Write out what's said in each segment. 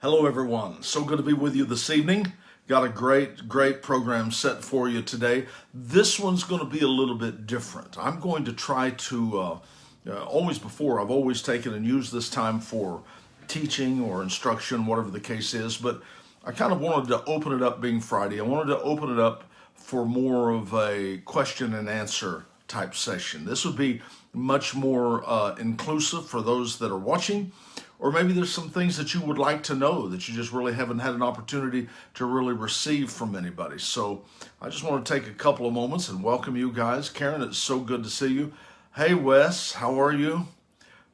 Hello, everyone. So good to be with you this evening. Got a great program set for you today. This one's going to be a little bit different. I'm going to try to, I've always taken and used this time for teaching or instruction, whatever the case is, but I kind of wanted to open it up being Friday. I wanted to open it up for more of a question and answer type session. This would be much more inclusive for those that are watching, or maybe there's some things that you would like to know that you just really haven't had an opportunity to really receive from anybody. So I just want to take a couple of moments and welcome you guys. Karen, it's so good to see you. Hey, Wes, how are you?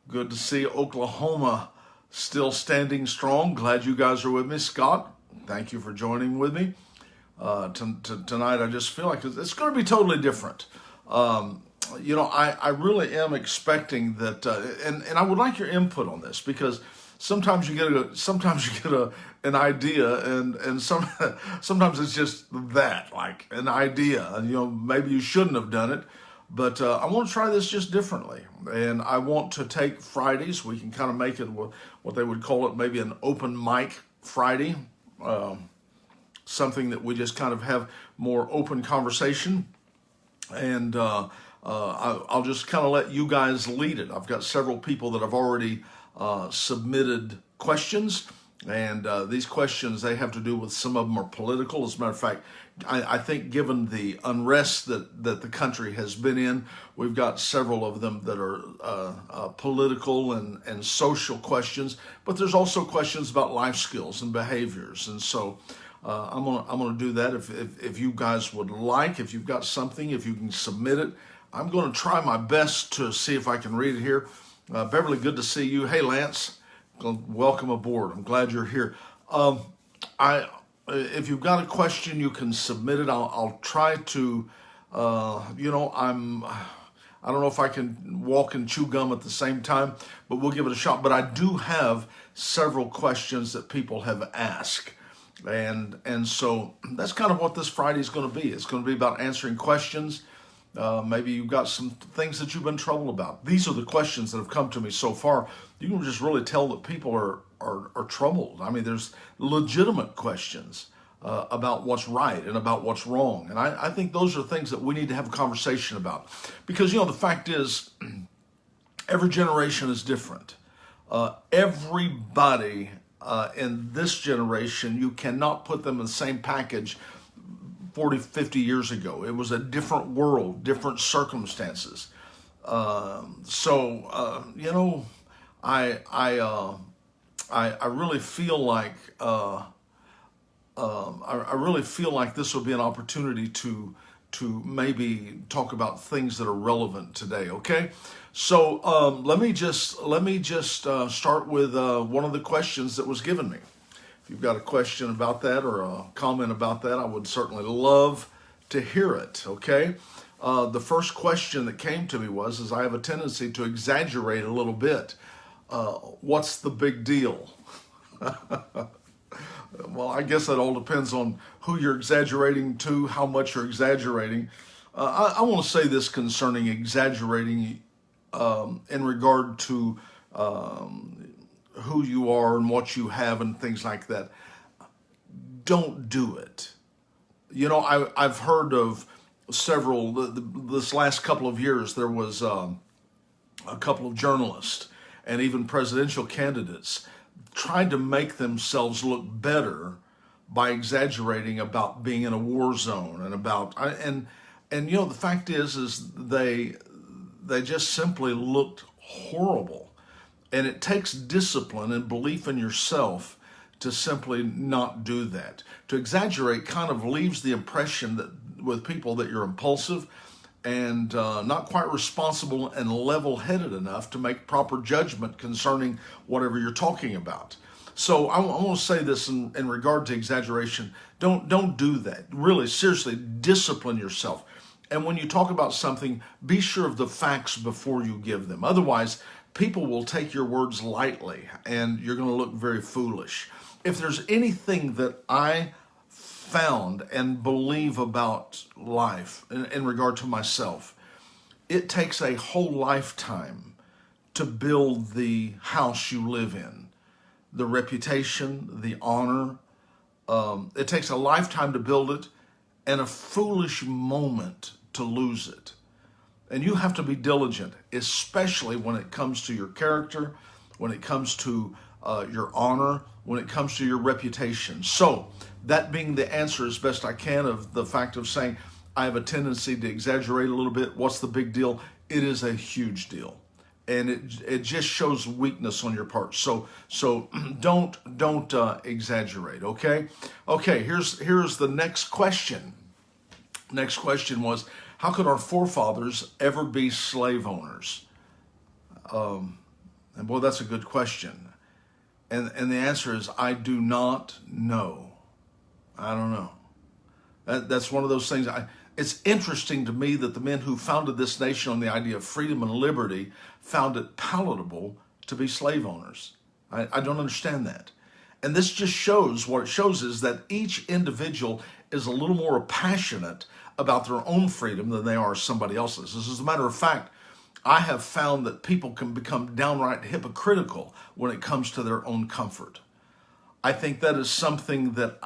Good to see Oklahoma still standing strong. Glad you guys are with me. Scott, thank you for joining with me. Tonight, I just feel like it's going to be totally different. I really am expecting that, and I would like your input on this, because sometimes you get an idea, and sometimes it's just that, like an idea, and maybe you shouldn't have done it, but I want to try this just differently, and I want to take Fridays. We can kind of make it what they would call it, maybe an open mic Friday, something that we just kind of have more open conversation, and I'll just kind of let you guys lead it. I've got several people that have already submitted questions, and these questions, they have to do with, some of them are political. As a matter of fact, I think given the unrest that the country has been in, we've got several of them that are political and social questions, but there's also questions about life skills and behaviors. And so I'm gonna do that. If you guys would like, if you've got something, if you can submit it, I'm going to try my best to see if I can read it here. Beverly, good to see you. Hey, Lance, welcome aboard. I'm glad you're here. If you've got a question, you can submit it. I'll try to, I don't know if I can walk and chew gum at the same time, but we'll give it a shot. But I do have several questions that people have asked. And so that's kind of what this Friday is going to be. It's going to be about answering questions. Maybe you've got some things that you've been troubled about. These are the questions that have come to me so far. You can just really tell that people are troubled. I mean, there's legitimate questions about what's right and about what's wrong. And I think those are things that we need to have a conversation about. Because, the fact is, every generation is different. Everybody in this generation, you cannot put them in the same package 40, 50 years ago. It was a different world, different circumstances. I really feel like I really feel like this will be an opportunity to maybe talk about things that are relevant today. Okay, so let me just start with one of the questions that was given me. If you've got a question about that or a comment about that, I would certainly love to hear it, okay? The first question that came to me was I have a tendency to exaggerate a little bit. What's the big deal? Well, I guess that all depends on who you're exaggerating to, how much you're exaggerating. I want to say this concerning exaggerating in regard to who you are and what you have and things like that. Don't do it. I've heard of several, this last couple of years, there was a couple of journalists and even presidential candidates tried to make themselves look better by exaggerating about being in a war zone and about, the fact is they just simply looked horrible. And it takes discipline and belief in yourself to simply not do that. To exaggerate kind of leaves the impression that with people that you're impulsive and not quite responsible and level-headed enough to make proper judgment concerning whatever you're talking about. So I want to say this in regard to exaggeration. Don't do that. Really, seriously, discipline yourself. And when you talk about something, be sure of the facts before you give them. Otherwise, people will take your words lightly and you're going to look very foolish. If there's anything that I found and believe about life in regard to myself, it takes a whole lifetime to build the house you live in. the reputation, the honor. It takes a lifetime to build it and a foolish moment to lose it. And you have to be diligent, especially when it comes to your character, when it comes to your honor, when it comes to your reputation. So, that being the answer as best I can of the fact of saying, I have a tendency to exaggerate a little bit. What's the big deal? It is a huge deal. And it just shows weakness on your part. So don't exaggerate. Okay. Here's the next question. Next question was, how could our forefathers ever be slave owners? And boy, that's a good question. And the answer is, I do not know. I don't know. That's one of those things. It's interesting to me that the men who founded this nation on the idea of freedom and liberty found it palatable to be slave owners. I don't understand that. And this just shows, what it shows is that each individual is a little more passionate about their own freedom than they are somebody else's. As a matter of fact, I have found that people can become downright hypocritical when it comes to their own comfort. I think that is something that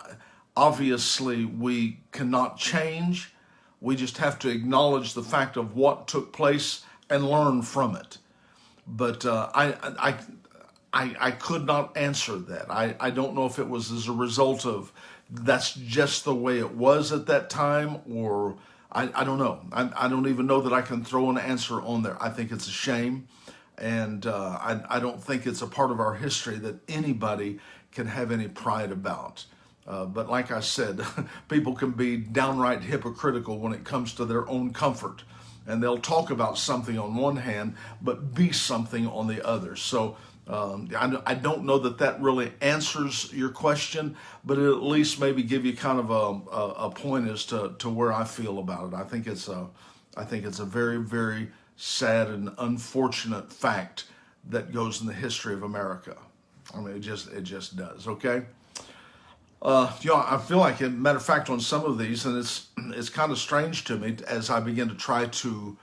obviously we cannot change. We just have to acknowledge the fact of what took place and learn from it. But I could not answer that. I don't know if it was as a result of that's just the way it was at that time, or I don't know. I don't even know that I can throw an answer on there. I think it's a shame, and I don't think it's a part of our history that anybody can have any pride about. But like I said, people can be downright hypocritical when it comes to their own comfort. And they'll talk about something on one hand, but be something on the other. So I don't know that that really answers your question, but it at least maybe give you kind of a point as to where I feel about it. I think it's a very, very sad and unfortunate fact that goes in the history of America. I mean, it just does. Okay. I feel like, as a matter of fact, on some of these, and it's kind of strange to me as I begin to try to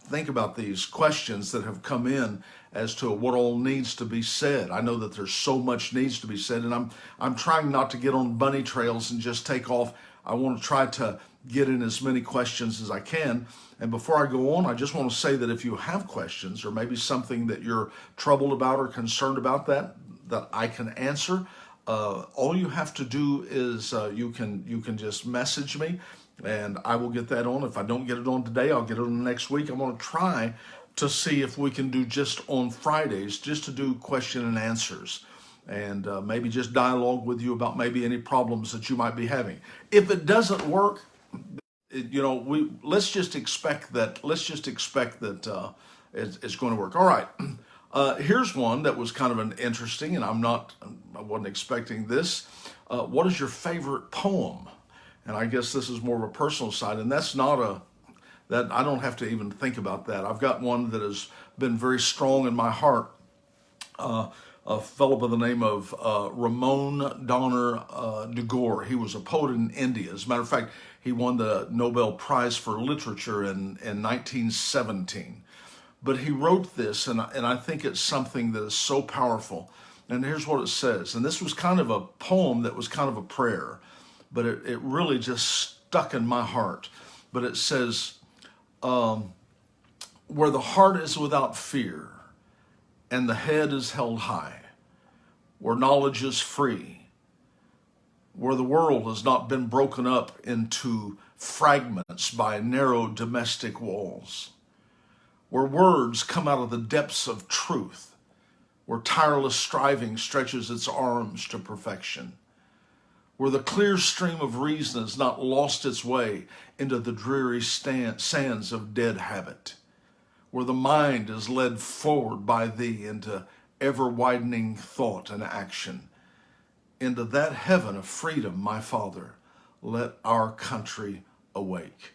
think about these questions that have come in as to what all needs to be said. I know that there's so much needs to be said, and I'm trying not to get on bunny trails and just take off. I want to try to get in as many questions as I can. And before I go on, I just want to say that if you have questions or maybe something that you're troubled about or concerned about that I can answer, all you have to do is you can just message me, and I will get that on. If I don't get it on today, I'll get it on next week. I'm going to try to see if we can do just on Fridays, just to do question and answers, and maybe just dialogue with you about maybe any problems that you might be having. If it doesn't work, let's just expect that it's going to work. All right. Here's one that was kind of an interesting, and I wasn't expecting this. What is your favorite poem? And I guess this is more of a personal side, and that's not that I don't have to even think about that. I've got one that has been very strong in my heart. A fellow by the name of Ramon Donner Tagore. He was a poet in India. As a matter of fact, he won the Nobel Prize for Literature in 1917. But he wrote this, and I think it's something that is so powerful. And here's what it says. And this was kind of a poem that was kind of a prayer, but it really just stuck in my heart. But it says, where the heart is without fear and the head is held high, where knowledge is free, where the world has not been broken up into fragments by narrow domestic walls, where words come out of the depths of truth, where tireless striving stretches its arms to perfection, where the clear stream of reason has not lost its way into the dreary sands of dead habit, where the mind is led forward by thee into ever-widening thought and action. Into that heaven of freedom, my Father, let our country awake.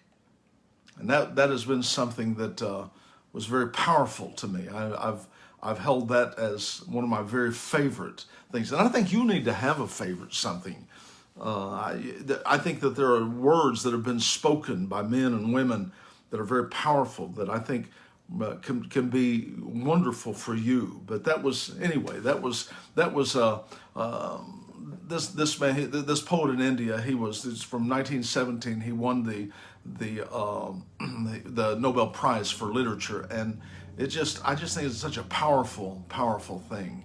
And that has been something that was very powerful to me. I've held that as one of my very favorite things. And I think you need to have a favorite something. I think that there are words that have been spoken by men and women that are very powerful, that I think can be wonderful for you. But that was anyway. This man, this poet in India. It's from 1917. He won the Nobel Prize for Literature, and I just think it's such a powerful thing.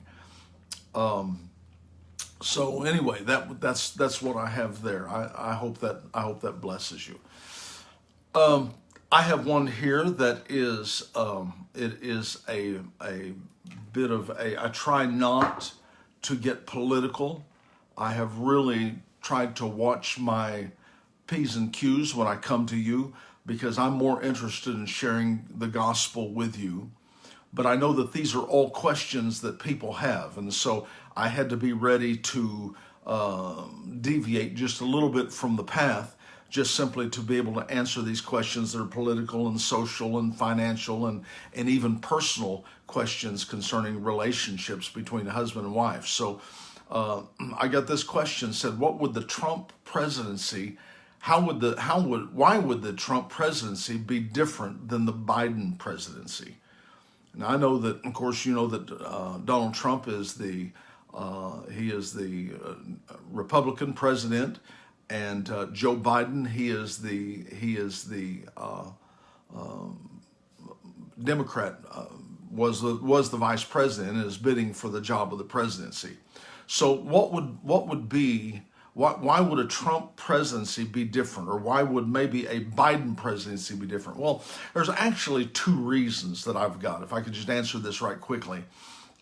So anyway, that's what I have there. I hope that blesses you. I have one here that is it is a bit of a. I try not to get political. I have really tried to watch my P's and Q's when I come to you, because I'm more interested in sharing the gospel with you. But I know that these are all questions that people have, and so I had to be ready to deviate just a little bit from the path, just simply to be able to answer these questions that are political and social and financial and even personal questions concerning relationships between husband and wife. So I got this question said, what would the Trump presidency, why would the Trump presidency be different than the Biden presidency? And I know that, of course, you know that Donald Trump is the Republican president, and Joe Biden, he is the Democrat, was the vice president and is bidding for the job of the presidency. So why would a Trump presidency be different, or why would maybe a Biden presidency be different? Well, there's actually two reasons that I've got, if I could just answer this right quickly.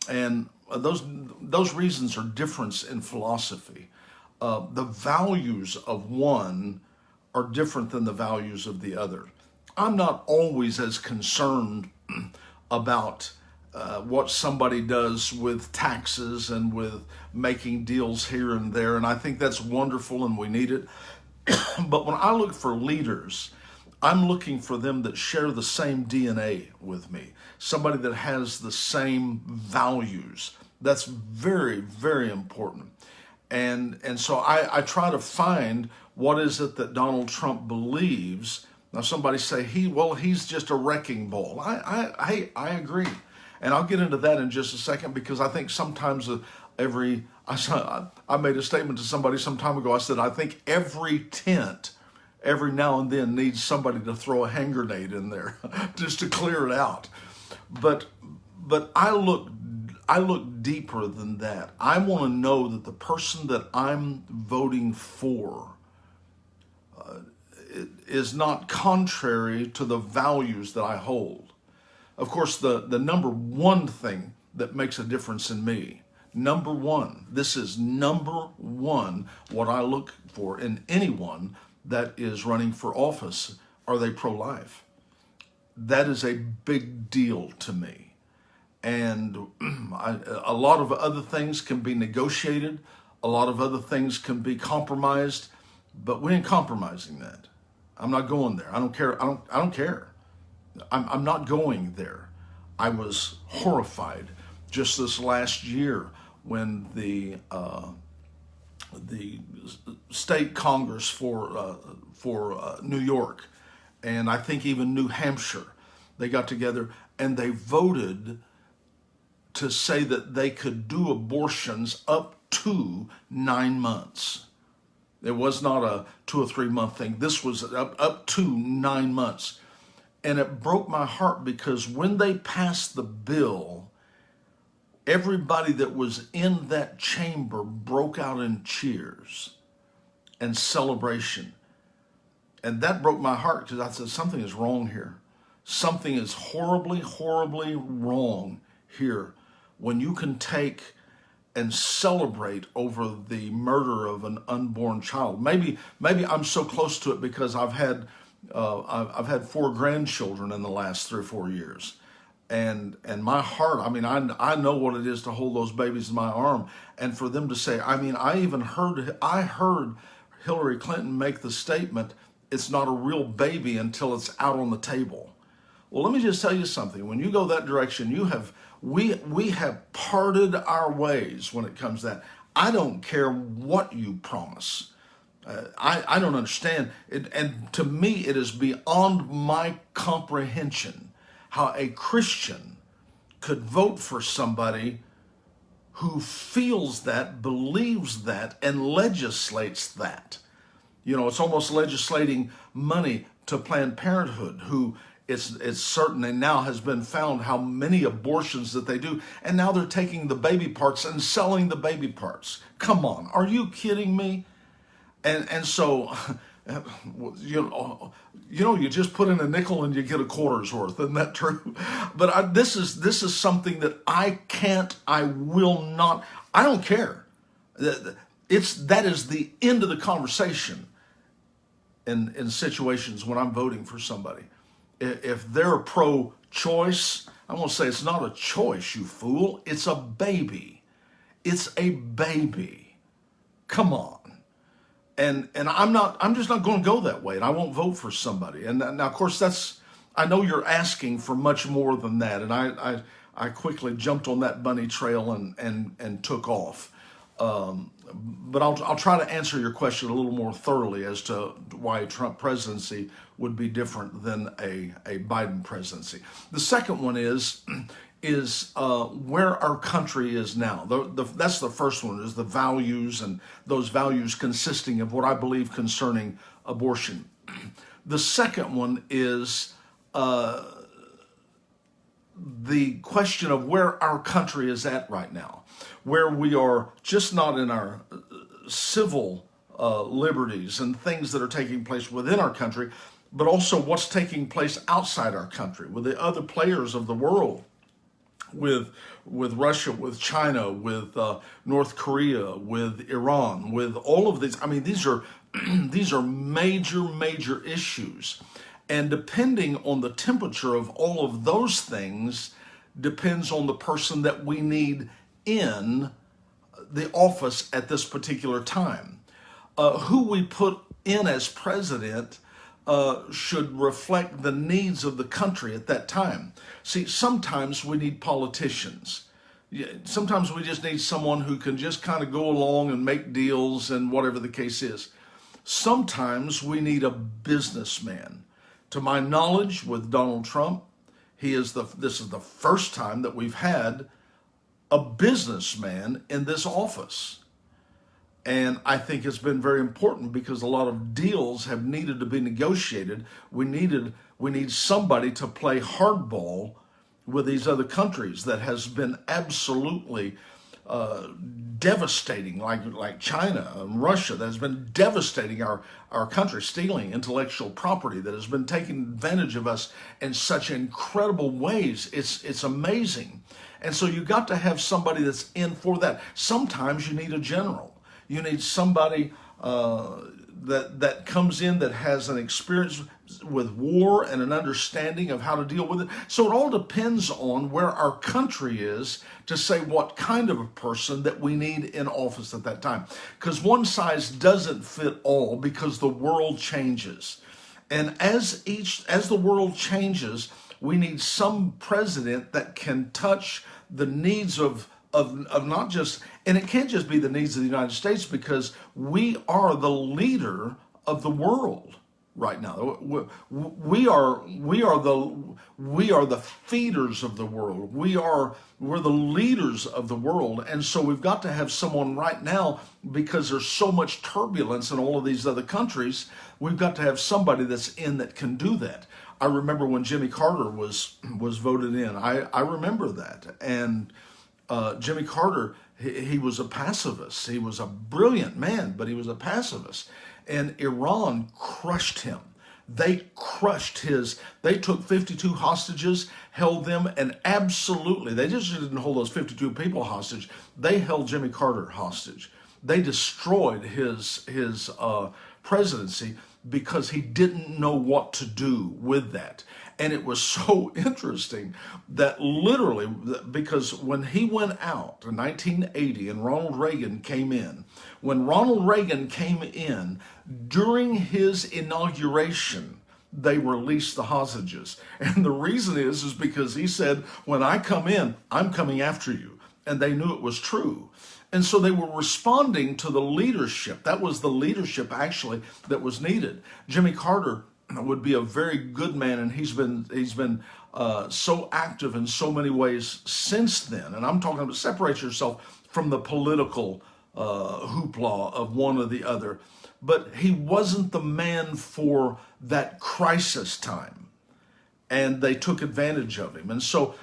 And those reasons are difference in philosophy. The values of one are different than the values of the other. I'm not always as concerned about what somebody does with taxes and with making deals here and there, and I think that's wonderful and we need it. But when I look for leaders, I'm looking for them that share the same DNA with me, somebody that has the same values. That's very, very important. And so I try to find what is it that Donald Trump believes. Now somebody say he's just a wrecking ball. I agree. And I'll get into that in just a second, because I think sometimes I made a statement to somebody some time ago. I said, I think every tent every now and then needs somebody to throw a hand grenade in there just to clear it out. But I look deeper than that. I want to know that the person that I'm voting for is not contrary to the values that I hold. Of course, the number one thing that makes a difference in me, this is number one, what I look for in anyone that is running for office. Are they pro-life? That is a big deal to me. And a lot of other things can be negotiated. A lot of other things can be compromised, but we ain't compromising that. I'm not going there. I don't care. I don't care. I'm not going there. I was horrified just this last year when the state Congress for New York, and I think even New Hampshire, they got together and they voted to say that they could do abortions up to 9 months. It was not a 2 or 3 month thing. This was up to 9 months. And it broke my heart, because when they passed the bill, everybody that was in that chamber broke out in cheers and celebration. And that broke my heart, because I said, something is wrong here. Something is horribly, horribly wrong here when you can take and celebrate over the murder of an unborn child. Maybe I'm so close to it because I've had 4 grandchildren in the last 3 or 4 years. And my heart, I know what it is to hold those babies in my arm, and for them to say, I heard Hillary Clinton make the statement, it's not a real baby until it's out on the table. Well, let me just tell you something. When you go that direction, we have parted our ways when it comes to that. I don't care what you promise. I don't understand it, and to me it is beyond my comprehension how a Christian could vote for somebody who feels that, believes that, and legislates that. You know, it's almost legislating money to Planned Parenthood, who it's certain and now has been found how many abortions that they do. And now they're taking the baby parts and selling the baby parts. Come on, are you kidding me? And so, you just put in a nickel and you get a quarter's worth. Isn't that true? But this is something that I will not, I don't care. That is the end of the conversation in situations when I'm voting for somebody. If they're pro-choice, I won't say it's not a choice, you fool. It's a baby. It's a baby. Come on. And I'm just not going to go that way, and I won't vote for somebody. And now, of course, I know you're asking for much more than that, and I quickly jumped on that bunny trail and took off. But I'll try to answer your question a little more thoroughly as to why a Trump presidency would be different than a Biden presidency. The second one is where our country is now. That's the first one, is the values, and those values consisting of what I believe concerning abortion. The second one is the question of where our country is at right now, where we are just not in our civil liberties and things that are taking place within our country, but also what's taking place outside our country with the other players of the world, with Russia, with China, with North Korea, with Iran, with all of these. I mean, these are major issues. And depending on the temperature of all of those things depends on the person that we need in the office at this particular time. Who we put in as president should reflect the needs of the country at that time. See, sometimes we need politicians. Sometimes we just need someone who can just kind of go along and make deals and whatever the case is. Sometimes we need a businessman. To my knowledge, with Donald Trump, this is the first time that we've had a businessman in this office. And I think it's been very important because a lot of deals have needed to be negotiated. We need somebody to play hardball with these other countries that has been absolutely devastating, like China and Russia, that has been devastating our country, stealing intellectual property, that has been taking advantage of us in such incredible ways. It's amazing. And so you got to have somebody that's in for that. Sometimes you need a general. You need somebody that comes in that has an experience with war and an understanding of how to deal with it. So it all depends on where our country is to say what kind of a person that we need in office at that time. Because one size doesn't fit all, because the world changes. And as the world changes, we need some president that can touch the needs of not just, and it can't just be the needs of the United States, because we are the leader of the world right now. We are the feeders of the world. We're the leaders of the world. And so we've got to have someone right now, because there's so much turbulence in all of these other countries. We've got to have somebody that's in that can do that. I remember when Jimmy Carter was voted in. I remember that. And Jimmy Carter, he was a pacifist. He was a brilliant man, but he was a pacifist. And Iran crushed him. They took 52 hostages, held them, and absolutely, they just didn't hold those 52 people hostage. They held Jimmy Carter hostage. They destroyed his presidency because he didn't know what to do with that. And it was so interesting that literally, because when he went out in 1980 and Ronald Reagan came in, when Ronald Reagan came in, during his inauguration, they released the hostages. And the reason is because he said, when I come in, I'm coming after you. And they knew it was true. And so they were responding to the leadership. That was the leadership, actually, that was needed. Jimmy Carter would be a very good man, and he's been so active in so many ways since then. And I'm talking about separate yourself from the political hoopla of one or the other. But he wasn't the man for that crisis time, and they took advantage of him. And so,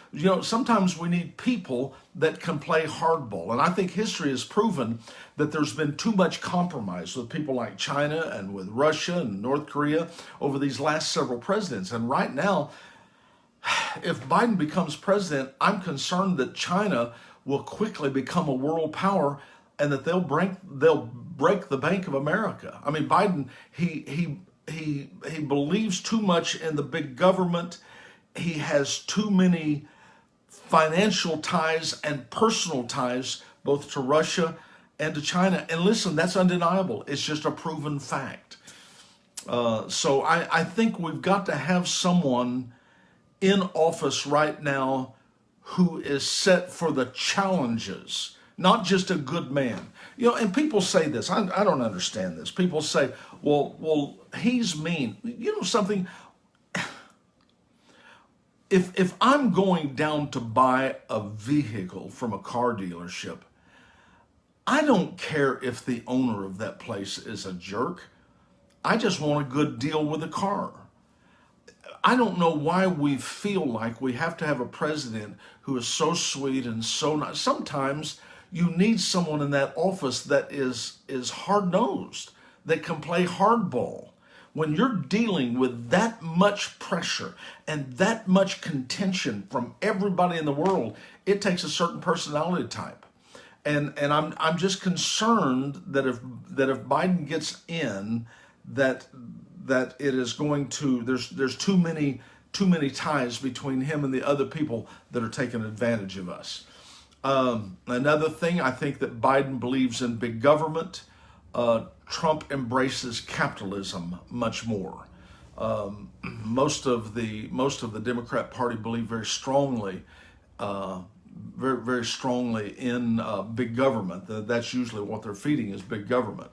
sometimes we need people that can play hardball. And I think history has proven that there's been too much compromise with people like China and with Russia and North Korea over these last several presidents. And right now, if Biden becomes president, I'm concerned that China will quickly become a world power, and that they'll break the Bank of America. I mean, Biden, he believes too much in the big government. He has too many financial ties and personal ties, both to Russia and to China. And listen, that's undeniable. It's just a proven fact. So I think we've got to have someone in office right now who is set for the challenges, not just a good man. And people say this, I don't understand this. People say, well, he's mean. You know something? If I'm going down to buy a vehicle from a car dealership, I don't care if the owner of that place is a jerk. I just want a good deal with the car. I don't know why we feel like we have to have a president who is so sweet and so nice. Sometimes you need someone in that office that is hard-nosed, that can play hardball. When you're dealing with that much pressure and that much contention from everybody in the world, it takes a certain personality type. And I'm just concerned that if Biden gets in, that it is going to, there's too many ties between him and the other people that are taking advantage of us. Another thing, I think that Biden believes in big government. Trump embraces capitalism much more. Most of the Democrat Party believe very strongly, very strongly in big government. That's usually what they're feeding is big government.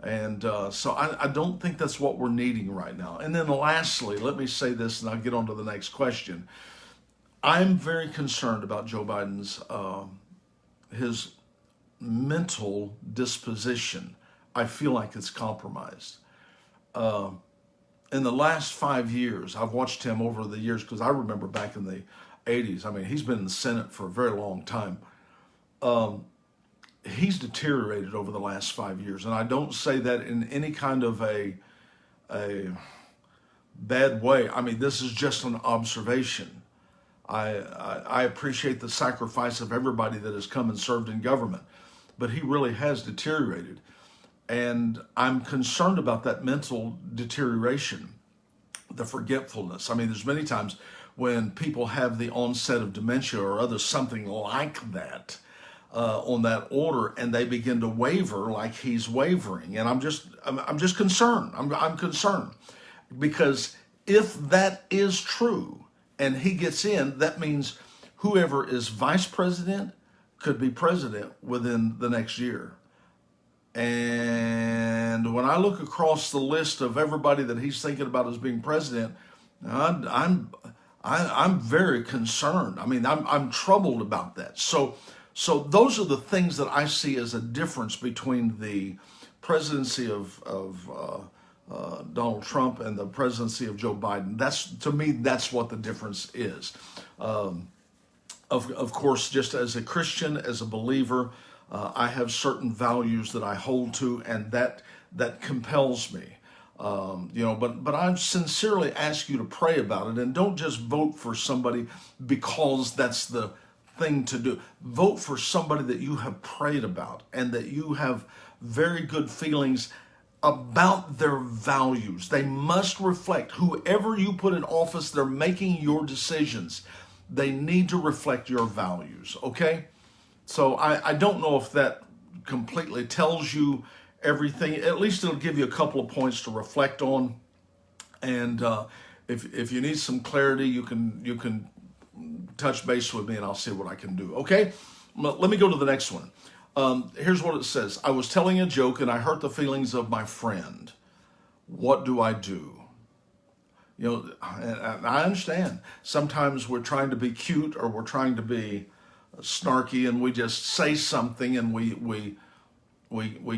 And so I don't think that's what we're needing right now. And then lastly, let me say this, and I'll get on to the next question. I'm very concerned about Joe Biden's his mental disposition. I feel like it's compromised. In the last 5 years, I've watched him over the years, because I remember back in the 80s. I mean, he's been in the Senate for a very long time. He's deteriorated over the last 5 years, and I don't say that in any kind of a bad way. I mean, this is just an observation. I appreciate the sacrifice of everybody that has come and served in government, but he really has deteriorated. And I'm concerned about that mental deterioration, the forgetfulness. I mean, there's many times when people have the onset of dementia or other something like that on that order, and they begin to waver like he's wavering. And I'm just concerned. I'm concerned because if that is true and he gets in, that means whoever is vice president could be president within the next year. And when I look across the list of everybody that he's thinking about as being president, I'm very concerned. I mean, I'm troubled about that. So those are the things that I see as a difference between the presidency of Donald Trump and the presidency of Joe Biden. To me, that's what the difference is. Of course, just as a Christian, as a believer, I have certain values that I hold to, and that compels me. But I sincerely ask you to pray about it, and don't just vote for somebody because that's the thing to do. Vote for somebody that you have prayed about and that you have very good feelings about their values. They must reflect whoever you put in office. They're making your decisions. They need to reflect your values. Okay. So I don't know if that completely tells you everything. At least it'll give you a couple of points to reflect on. And if you need some clarity, you can touch base with me and I'll see what I can do. Okay? Let me go to the next one. Here's what it says. I was telling a joke and I hurt the feelings of my friend. What do I do? You know, and I understand. Sometimes we're trying to be cute or we're trying to be snarky, and we just say something, and we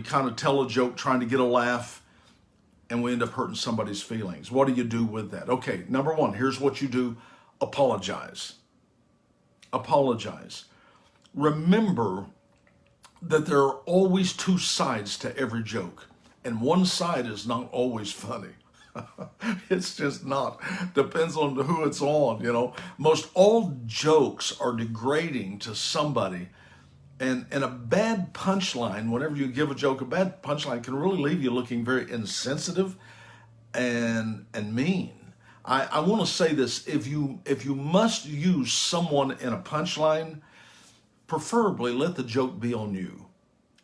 kind of tell a joke trying to get a laugh, and we end up hurting somebody's feelings. What do you do with that? Okay, number one, here's what you do: apologize. Apologize. Remember that there are always two sides to every joke, and one side is not always funny. It's just not. Depends on who it's on, you know. Most all jokes are degrading to somebody. And a bad punchline, whenever you give a joke, a bad punchline can really leave you looking very insensitive and mean. I want to say this: if you must use someone in a punchline, preferably let the joke be on you,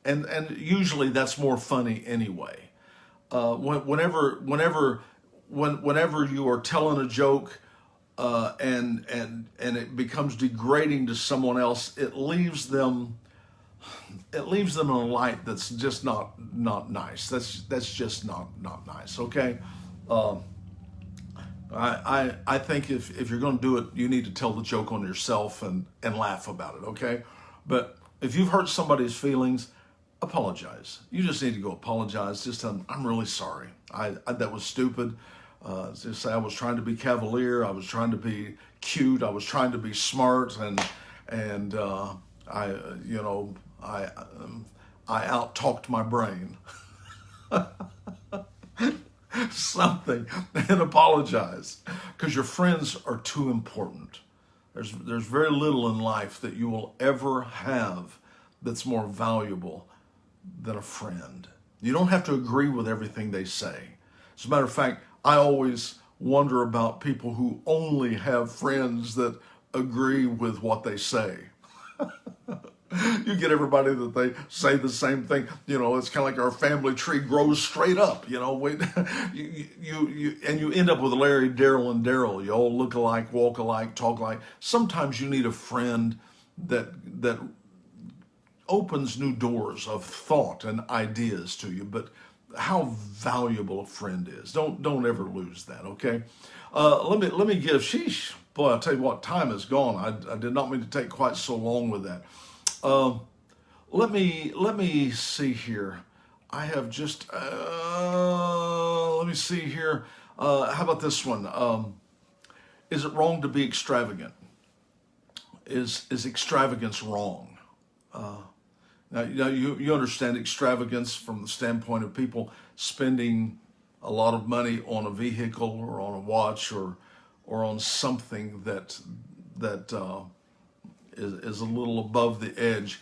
and usually that's more funny anyway. Whenever you are telling a joke, and it becomes degrading to someone else, it leaves them in a light that's just not nice. That's just not nice. Okay. I think if you're going to do it, you need to tell the joke on yourself and laugh about it. Okay. But if you've hurt somebody's feelings, apologize. You just need to go apologize. Just tell them, I'm really sorry. I that was stupid. Just say I was trying to be cavalier. I was trying to be cute. I was trying to be smart, and I out talked my brain. Something, and apologize, because your friends are too important. There's very little in life that you will ever have that's more valuable than a friend. You don't have to agree with everything they say. As a matter of fact, I always wonder about people who only have friends that agree with what they say. You get everybody that they say the same thing. You know, it's kind of like our family tree grows straight up. You know, you end up with Larry, Daryl, and Daryl. You all look alike, walk alike, talk alike. Sometimes you need a friend that opens new doors of thought and ideas to you. But how valuable a friend is! Don't ever lose that. Okay, let me give. Sheesh, boy! I tell you what, time is gone. I did not mean to take quite so long with that. Let me see here. I have just let me see here. How about this one? Is it wrong to be extravagant? Is extravagance wrong? Now you understand extravagance from the standpoint of people spending a lot of money on a vehicle or on a watch or on something that is a little above the edge.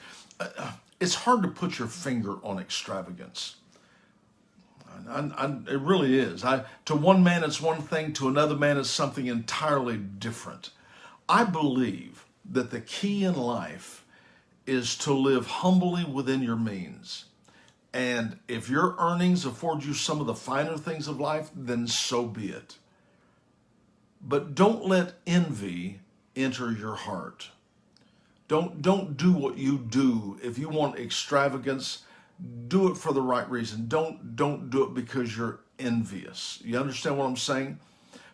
It's hard to put your finger on extravagance. It really is. To one man it's one thing, to another man it's something entirely different. I believe that the key in life is to live humbly within your means. And if your earnings afford you some of the finer things of life, then so be it. But don't let envy enter your heart. Don't do what you do. If you want extravagance, do it for the right reason. Don't do it because you're envious. You understand what I'm saying?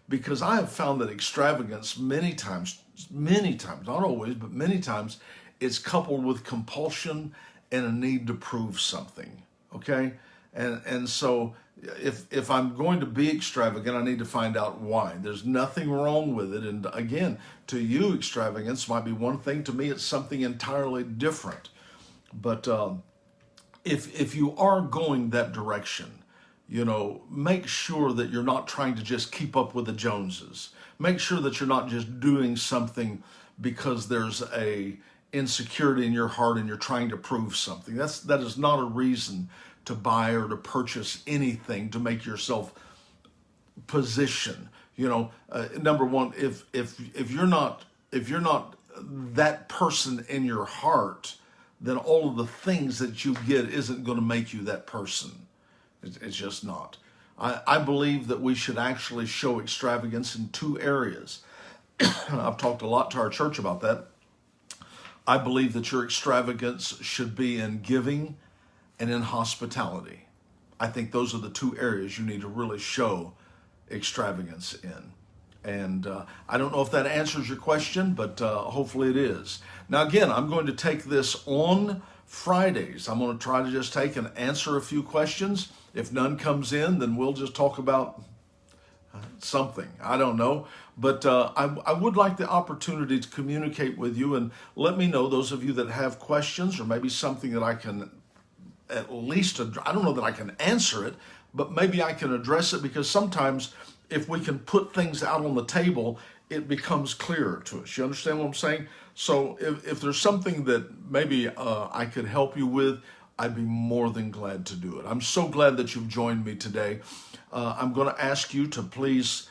Because I have found that extravagance many times, not always, but many times, it's coupled with compulsion and a need to prove something. Okay? And so if I'm going to be extravagant, I need to find out why. There's nothing wrong with it. And again, to you, extravagance might be one thing. To me, it's something entirely different. But if you are going that direction, you know, make sure that you're not trying to just keep up with the Joneses. Make sure that you're not just doing something because there's a insecurity in your heart and you're trying to prove something. That is not a reason to buy or to purchase anything to make yourself position. You know, number one, if you're not that person in your heart, then all of the things that you get isn't going to make you that person. It's just not. I believe that we should actually show extravagance in two areas. I've talked a lot to our church about that. I believe that your extravagance should be in giving and in hospitality. I think those are the two areas you need to really show extravagance in. And I don't know if that answers your question, but hopefully it is. Now, again, I'm going to take this on Fridays. I'm going to try to just take and answer a few questions. If none comes in, then we'll just talk about something. I don't know. But I would like the opportunity to communicate with you, and let me know, those of you that have questions or maybe something that I can at least, I don't know that I can answer it, but maybe I can address it, because sometimes if we can put things out on the table, it becomes clearer to us. You understand what I'm saying? So if there's something that maybe I could help you with, I'd be more than glad to do it. I'm so glad that you've joined me today. I'm going to ask you to please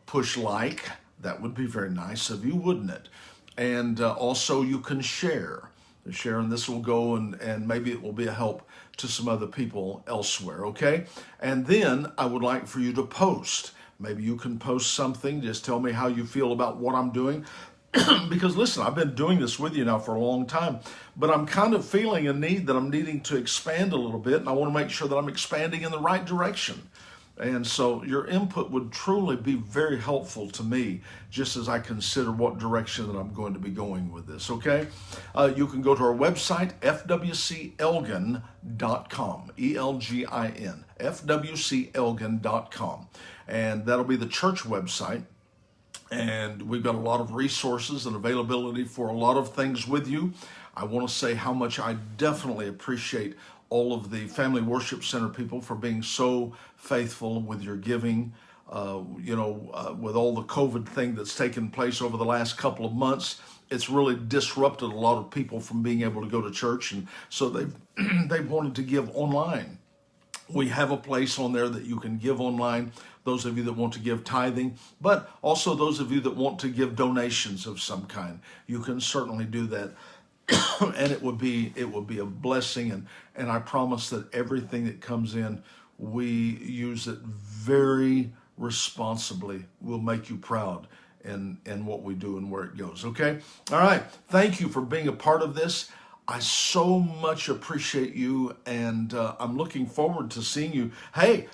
push like. That would be very nice of you, wouldn't it? And also you can share. Sharon, this will go and maybe it will be a help to some other people elsewhere, okay? And then I would like for you to post. Maybe you can post something, just tell me how you feel about what I'm doing. Because listen, I've been doing this with you now for a long time, but I'm kind of feeling a need that I'm needing to expand a little bit, and I want to make sure that I'm expanding in the right direction. And so your input would truly be very helpful to me, just as I consider what direction that I'm going to be going with this, okay? You can go to our website, fwcelgin.com, E-L-G-I-N, fwcelgin.com. And that'll be the church website. And we've got a lot of resources and availability for a lot of things with you. I want to say how much I definitely appreciate all of the Family Worship Center people for being so faithful with your giving. With all the COVID thing that's taken place over the last couple of months, it's really disrupted a lot of people from being able to go to church, and so they've wanted to give online. We have a place on there that you can give online, those of you that want to give tithing, but also those of you that want to give donations of some kind. You can certainly do that. And it would be a blessing, and I promise that everything that comes in, we use it very responsibly. We'll make you proud in what we do and where it goes, okay? All right, thank you for being a part of this. I so much appreciate you, and I'm looking forward to seeing you. Hey,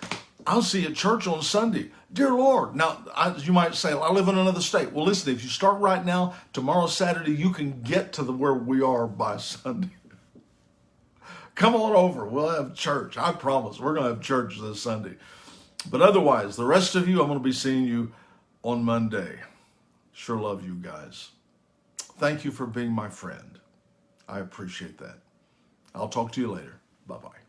I'll see you at church on Sunday. Dear Lord. Now, you might say, I live in another state. Well, listen, if you start right now, tomorrow, Saturday, you can get to where we are by Sunday. Come on over. We'll have church. I promise. We're going to have church this Sunday. But otherwise, the rest of you, I'm going to be seeing you on Monday. Sure love you guys. Thank you for being my friend. I appreciate that. I'll talk to you later. Bye-bye.